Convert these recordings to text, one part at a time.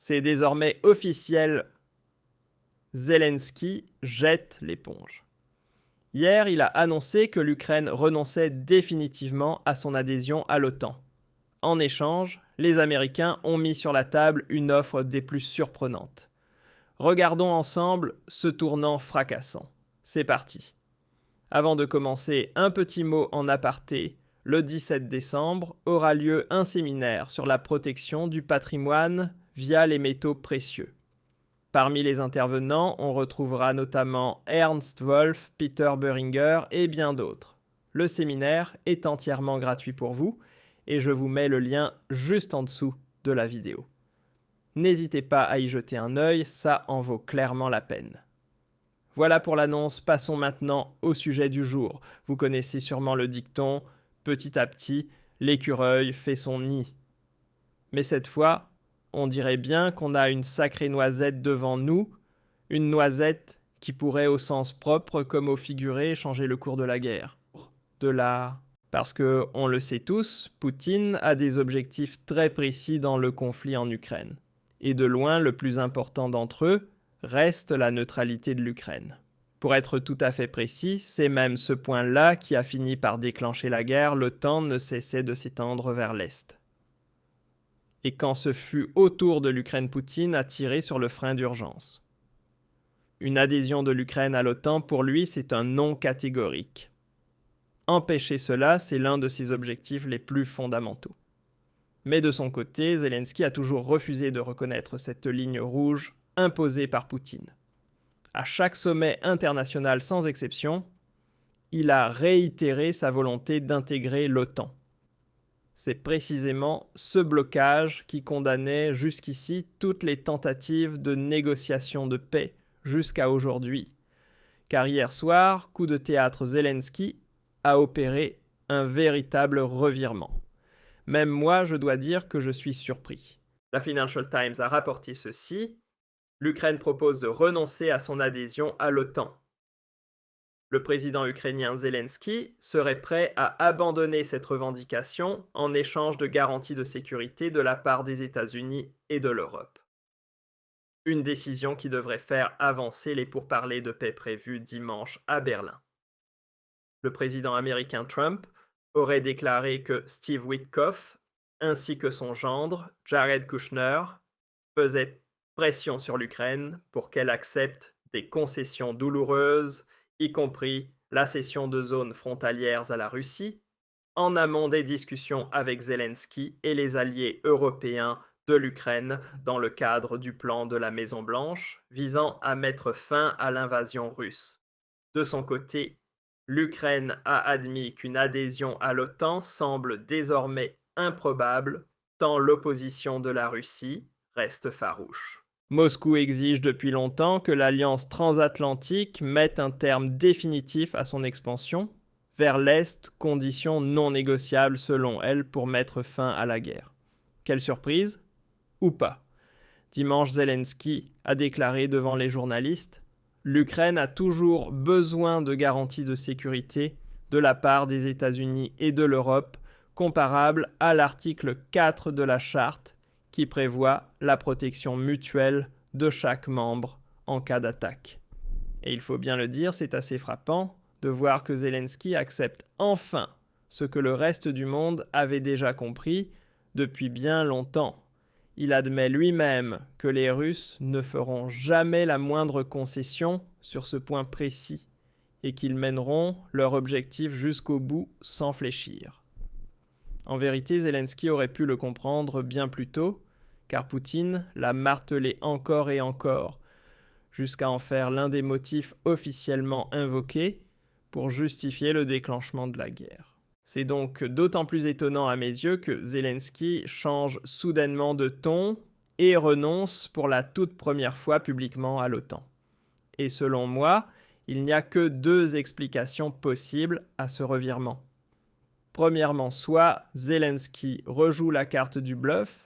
C'est désormais officiel, Zelensky jette l'éponge. Hier, il a annoncé que l'Ukraine renonçait définitivement à son adhésion à l'OTAN. En échange, les Américains ont mis sur la table une offre des plus surprenantes. Regardons ensemble ce tournant fracassant. C'est parti. Avant de commencer, un petit mot en aparté. Le 17 décembre aura lieu un séminaire sur la protection du patrimoine via les métaux précieux. Parmi les intervenants, on retrouvera notamment Ernst Wolf, Peter Boehringer et bien d'autres. Le séminaire est entièrement gratuit pour vous et je vous mets le lien juste en dessous de la vidéo. N'hésitez pas à y jeter un œil, ça en vaut clairement la peine. Voilà pour l'annonce, passons maintenant au sujet du jour. Vous connaissez sûrement le dicton « Petit à petit, l'écureuil fait son nid ». Mais cette fois, on dirait bien qu'on a une sacrée noisette devant nous, une noisette qui pourrait au sens propre comme au figuré changer le cours de la guerre. Parce que, on le sait tous, Poutine a des objectifs très précis dans le conflit en Ukraine. Et de loin, le plus important d'entre eux reste la neutralité de l'Ukraine. Pour être tout à fait précis, c'est même ce point-là qui a fini par déclencher la guerre, l'OTAN ne cessait de s'étendre vers l'Est. Et quand ce fut au tour de l'Ukraine, Poutine a tiré sur le frein d'urgence. Une adhésion de l'Ukraine à l'OTAN, pour lui, c'est un non catégorique. Empêcher cela, c'est l'un de ses objectifs les plus fondamentaux. Mais de son côté, Zelensky a toujours refusé de reconnaître cette ligne rouge imposée par Poutine. À chaque sommet international sans exception, il a réitéré sa volonté d'intégrer l'OTAN. C'est précisément ce blocage qui condamnait jusqu'ici toutes les tentatives de négociation de paix jusqu'à aujourd'hui. Car hier soir, coup de théâtre, Zelensky a opéré un véritable revirement. Même moi, je dois dire que je suis surpris. La Financial Times a rapporté ceci. L'Ukraine propose de renoncer à son adhésion à l'OTAN. Le président ukrainien Zelensky serait prêt à abandonner cette revendication en échange de garanties de sécurité de la part des États-Unis et de l'Europe. Une décision qui devrait faire avancer les pourparlers de paix prévus dimanche à Berlin. Le président américain Trump aurait déclaré que Steve Witkoff, ainsi que son gendre, Jared Kushner, faisaient pression sur l'Ukraine pour qu'elle accepte des concessions douloureuses, y compris la cession de zones frontalières à la Russie, en amont des discussions avec Zelensky et les alliés européens de l'Ukraine dans le cadre du plan de la Maison-Blanche visant à mettre fin à l'invasion russe. De son côté, l'Ukraine a admis qu'une adhésion à l'OTAN semble désormais improbable, tant l'opposition de la Russie reste farouche. Moscou exige depuis longtemps que l'alliance transatlantique mette un terme définitif à son expansion vers l'Est, condition non négociable selon elle pour mettre fin à la guerre. Quelle surprise? Ou pas. Dimanche, Zelensky a déclaré devant les journalistes « L'Ukraine a toujours besoin de garanties de sécurité de la part des États-Unis et de l'Europe comparables à l'article 4 de la Charte qui prévoit la protection mutuelle de chaque membre en cas d'attaque. » Et il faut bien le dire, c'est assez frappant de voir que Zelensky accepte enfin ce que le reste du monde avait déjà compris depuis bien longtemps. Il admet lui-même que les Russes ne feront jamais la moindre concession sur ce point précis et qu'ils mèneront leur objectif jusqu'au bout sans fléchir. En vérité, Zelensky aurait pu le comprendre bien plus tôt, car Poutine l'a martelé encore et encore, jusqu'à en faire l'un des motifs officiellement invoqués pour justifier le déclenchement de la guerre. C'est donc d'autant plus étonnant à mes yeux que Zelensky change soudainement de ton et renonce pour la toute première fois publiquement à l'OTAN. Et selon moi, il n'y a que deux explications possibles à ce revirement. Premièrement, soit Zelensky rejoue la carte du bluff,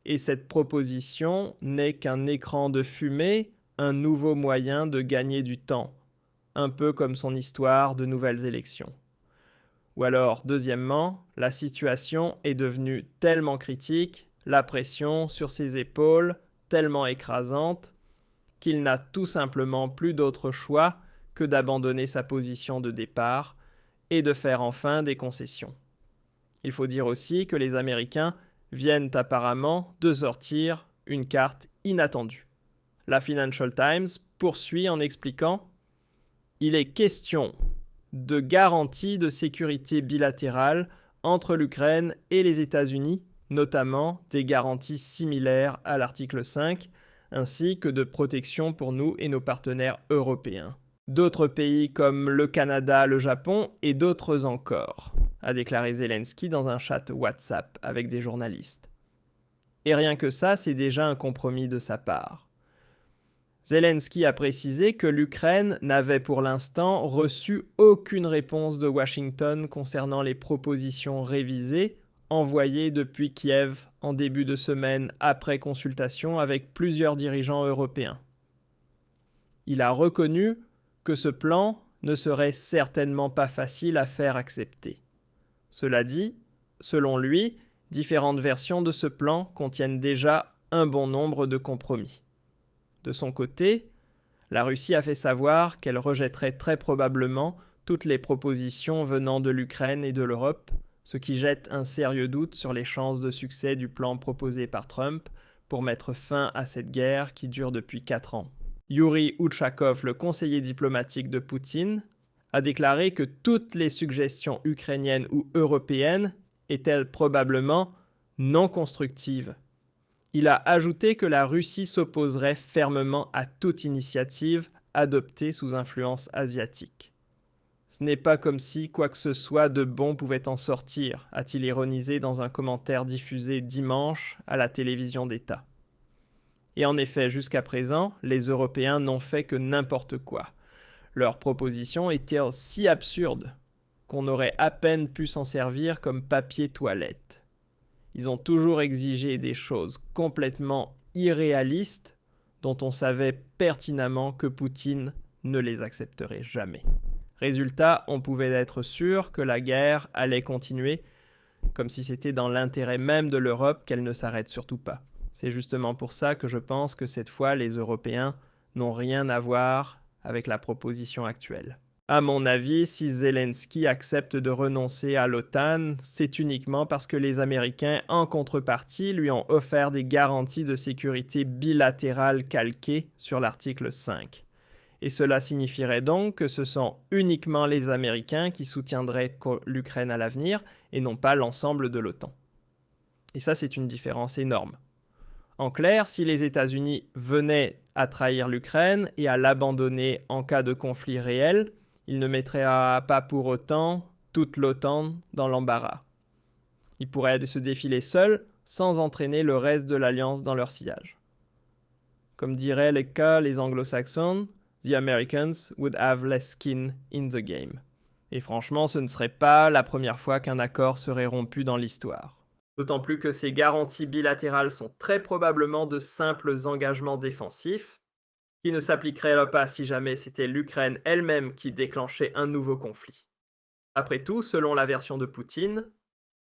et cette proposition n'est qu'un écran de fumée, un nouveau moyen de gagner du temps, un peu comme son histoire de nouvelles élections. Ou alors, deuxièmement, la situation est devenue tellement critique, la pression sur ses épaules tellement écrasantes qu'il n'a tout simplement plus d'autre choix que d'abandonner sa position de départ et de faire enfin des concessions. Il faut dire aussi que les Américains viennent apparemment de sortir une carte inattendue. La Financial Times poursuit en expliquant « Il est question de garanties de sécurité bilatérale entre l'Ukraine et les États-Unis, notamment des garanties similaires à l'article 5, ainsi que de protection pour nous et nos partenaires européens. D'autres pays comme le Canada, le Japon et d'autres encore », a déclaré Zelensky dans un chat WhatsApp avec des journalistes. Et rien que ça, c'est déjà un compromis de sa part. Zelensky a précisé que l'Ukraine n'avait pour l'instant reçu aucune réponse de Washington concernant les propositions révisées envoyées depuis Kiev en début de semaine après consultation avec plusieurs dirigeants européens. Il a reconnu que ce plan ne serait certainement pas facile à faire accepter. Cela dit, selon lui, différentes versions de ce plan contiennent déjà un bon nombre de compromis. De son côté, la Russie a fait savoir qu'elle rejetterait très probablement toutes les propositions venant de l'Ukraine et de l'Europe, ce qui jette un sérieux doute sur les chances de succès du plan proposé par Trump pour mettre fin à cette guerre qui dure depuis 4 ans. Yuri Utchakov, le conseiller diplomatique de Poutine, a déclaré que toutes les suggestions ukrainiennes ou européennes étaient probablement non constructives. Il a ajouté que la Russie s'opposerait fermement à toute initiative adoptée sous influence asiatique. Ce n'est pas comme si quoi que ce soit de bon pouvait en sortir, a-t-il ironisé dans un commentaire diffusé dimanche à la télévision d'État. Et en effet, jusqu'à présent, les Européens n'ont fait que n'importe quoi. Leurs propositions étaient si absurdes qu'on aurait à peine pu s'en servir comme papier toilette. Ils ont toujours exigé des choses complètement irréalistes dont on savait pertinemment que Poutine ne les accepterait jamais. Résultat, on pouvait être sûr que la guerre allait continuer, comme si c'était dans l'intérêt même de l'Europe qu'elle ne s'arrête surtout pas. C'est justement pour ça que je pense que cette fois, les Européens n'ont rien à voir avec la proposition actuelle. À mon avis, si Zelensky accepte de renoncer à l'OTAN, c'est uniquement parce que les Américains, en contrepartie, lui ont offert des garanties de sécurité bilatérales calquées sur l'article 5. Et cela signifierait donc que ce sont uniquement les Américains qui soutiendraient l'Ukraine à l'avenir et non pas l'ensemble de l'OTAN. Et ça, c'est une différence énorme. En clair, si les États-Unis venaient à trahir l'Ukraine et à l'abandonner en cas de conflit réel, ils ne mettraient pas pour autant toute l'OTAN dans l'embarras. Ils pourraient se défiler seuls sans entraîner le reste de l'alliance dans leur sillage. Comme diraient les anglo-saxons, the Americans would have less skin in the game. Et franchement, ce ne serait pas la première fois qu'un accord serait rompu dans l'histoire. D'autant plus que ces garanties bilatérales sont très probablement de simples engagements défensifs, qui ne s'appliquerait pas si jamais c'était l'Ukraine elle-même qui déclenchait un nouveau conflit. Après tout, selon la version de Poutine,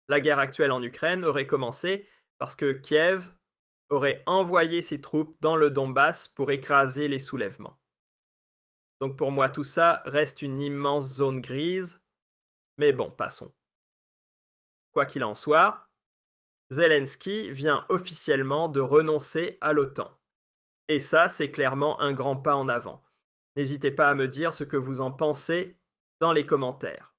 la guerre actuelle en Ukraine aurait commencé parce que Kiev aurait envoyé ses troupes dans le Donbass pour écraser les soulèvements. Donc pour moi, tout ça reste une immense zone grise, mais bon, passons. Quoi qu'il en soit, Zelensky vient officiellement de renoncer à l'OTAN. Et ça, c'est clairement un grand pas en avant. N'hésitez pas à me dire ce que vous en pensez dans les commentaires.